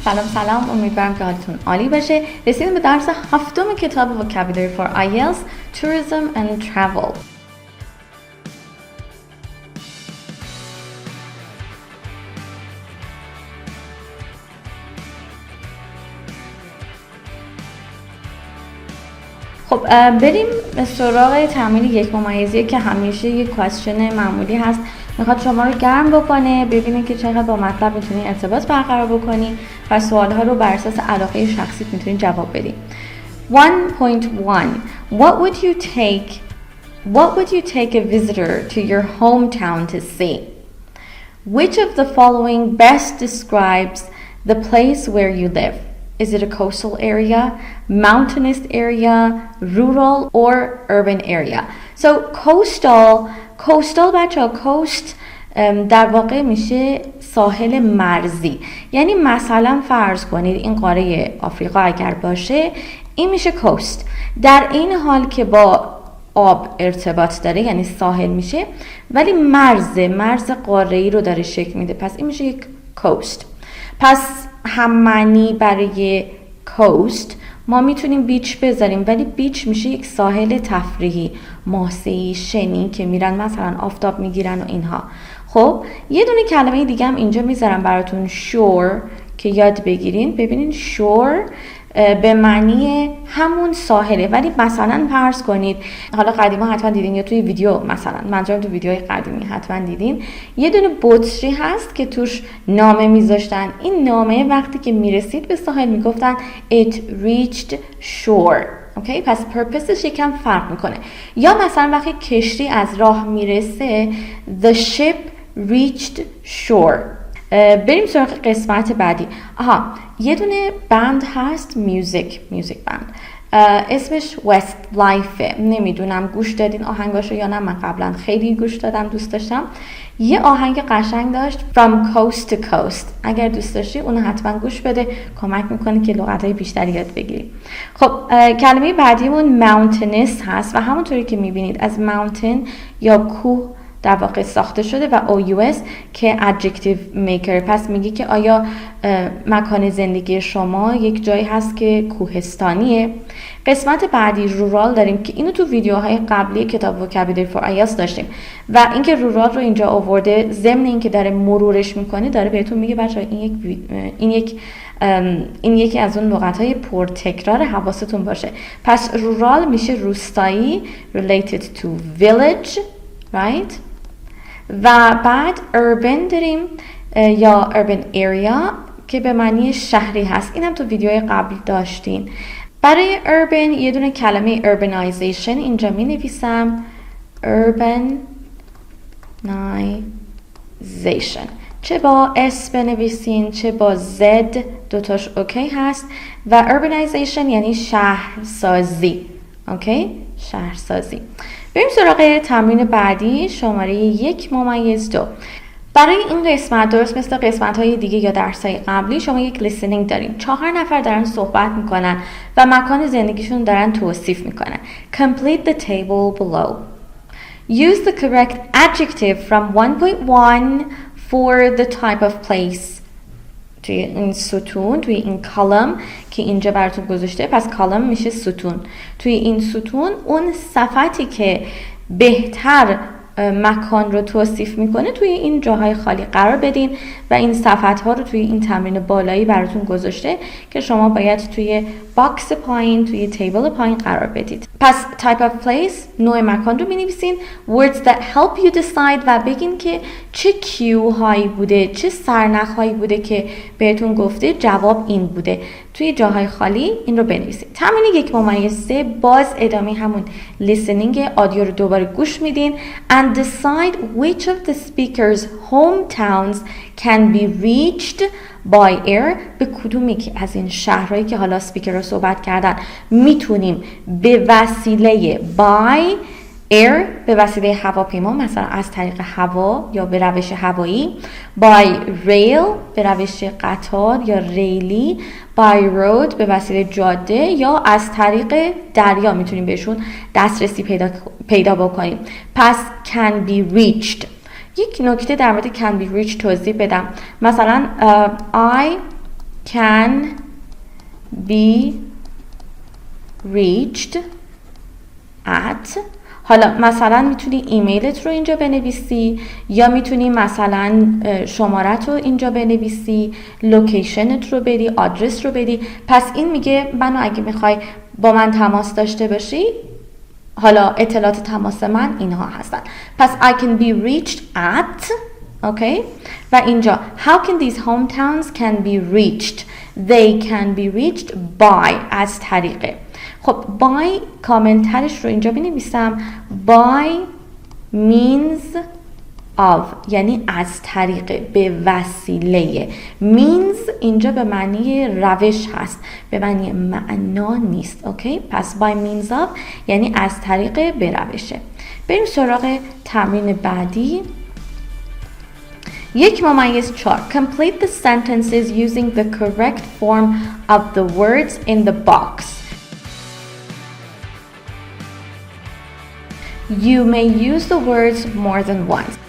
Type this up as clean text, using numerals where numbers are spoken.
سلام امیدوارم که حالتون عالی باشه. رسیدیم به درس هفتم کتاب vocabulary for Ielts Tourism and Travel. خب بریم به سراغ تمرین 1 که همیشه یک کوئسچن معمولی هست، میخواد شما رو گرم بکنه، ببینه که چقدر با مطلب میتونی ارتباط برقرار بکنی و سوالها رو بر اساس علاقه شخصیت میتونی جواب بدی. 1.1 What would you take a visitor to your hometown to see? Which of the following best describes the place where you live? Is it a coastal area, mountainous area, rural or urban area? So coastal بچه coast در واقع میشه ساحل مرزی. یعنی مثلا فرض کنید این قاره آفریقا اگر باشه این میشه coast. در این حال که با آب ارتباط داره یعنی ساحل میشه، ولی مرز قاره‌ای رو داره شکل میده، پس این میشه یک coast. پس هم معنی برای کوست ما میتونیم بیچ بذاریم، ولی بیچ میشه یک ساحل تفریحی، ماسه‌ای، شنی که میرن مثلا آفتاب میگیرن و اینها. خب یه دونه کلمه دیگه هم اینجا میذارم براتون، شور، که یاد بگیرین. ببینین شور به معنی همون ساحله، ولی مثلا فرض کنید حالا قدیما حتما دیدین یا توی ویدیو، مثلا منظورم تو ویدیوهای قدیمی حتما دیدین، یه دونه بطری هست که توش نامه میذاشتن. این نامه وقتی که میرسید به ساحل میگفتن it reached shore. اوکی، پس پرپسش یکم فرق میکنه. یا مثلا وقتی کشتی از راه میرسه the ship reached shore. بریم سراغ قسمت بعدی. یه دونه بند هست، میوزیک بند، اسمش وست لایفه. نمیدونم گوش دادین آهنگاشو یا نه، من قبلا خیلی گوش دادم، دوست داشتم. یه آهنگ قشنگ داشت From Coast to Coast. اگر دوست داشتی اونو حتما گوش بده، کمک میکنه که لغاتهای بیشتری یاد بگیری. خب کلمه بعدیمون mountainous هست و همونطوری که میبینید از mountain یا کوه در واقع ساخته شده و OUS که adjective maker. پس میگه که آیا مکان زندگی شما یک جایی هست که کوهستانیه. قسمت بعدی رورال داریم که اینو تو ویدیوهای قبلی کتاب vocabulary for Ielts داشتیم و اینکه رورال رو اینجا آورده ضمن اینکه داره مرورش میکنه داره بهتون میگه بچه‌ها این یکی از اون لغاتهای پرتکرار، حواستون باشه. پس رورال میشه روستایی، related to village, right? و بعد urban داریم یا urban area که به معنی شهری هست. اینم تو ویدیوهای قبل داشتین. برای urban یه دونه کلمه urbanization اینجا می نویسم، urbanization. چه با S بنویسین چه با Z، دوتاش اوکی هست. و urbanization یعنی شهرسازی. اوکی، شهرسازی. بریم سراغ تمرین بعدی، شماره 1.2. برای این قسمت درست مثل قسمت‌های دیگه یا درس‌های قبلی شما یک لیسنینگ دارین. 4 نفر دارن صحبت میکنن و مکان زندگیشون دارن توصیف میکنن. Complete the table below. Use the correct adjective from 1.1 for the type of place. توی این ستون، توی این کالم که اینجا براتون گذاشته، پس کالم میشه ستون. توی این ستون اون صفتی که بهتر مکان رو توصیف میکنه توی این جاهای خالی قرار بدین و این صفت ها رو توی این تمرین بالایی براتون گذاشته که شما باید توی باکس پایین، توی تیبل پایین قرار بدید. پس type of place، نوع مکان رو می‌نویسین. words that help you decide و بگین که چه کیو هایی بوده، چه سرنخ هایی بوده که بهتون گفته جواب این بوده. توی جاهای خالی این رو بنویسید. تمرین 1.3 باز ادامه همون لیسنینگ، آدیو رو دوباره گوش میدین and decide which of the speakers' hometowns can be reached by air. به کدومی که از این شهرهایی که حالا سپیکرها صحبت کردن میتونیم به وسیله by air، به وسیله هواپیما، مثلا از طریق هوا یا به روش هوایی، by rail به روش قطار یا ریلی، by road به وسیله جاده یا از طریق دریا میتونیم بهشون دسترسی پیدا بکنیم. پس can be reached. یک نکته در مورد can be reached توضیح بدم. مثلا I can be reached at. حالا مثلا میتونی ایمیلت رو اینجا بنویسی یا میتونی مثلا شمارت رو اینجا بنویسی، لوکیشنت رو بدی، آدرس رو بدی. پس این میگه منو اگه میخوای با من تماس داشته باشی، حالا اطلاعات تماس من اینها هستن. پس I can be reached at. اوکی. و اینجا how can these hometowns can be reached. They can be reached by. از طریقه. خب by کاملترش رو اینجا بنویسم. by means of یعنی از طریق، به وسیله. means اینجا به معنی روش هست، به معنی معنا نیست. اوکی. پس by means of یعنی از طریق، به روشه. بریم سراغ تمرین بعدی. 1-4 Complete the sentences using the correct form of the words in the box. You may use the words more than once.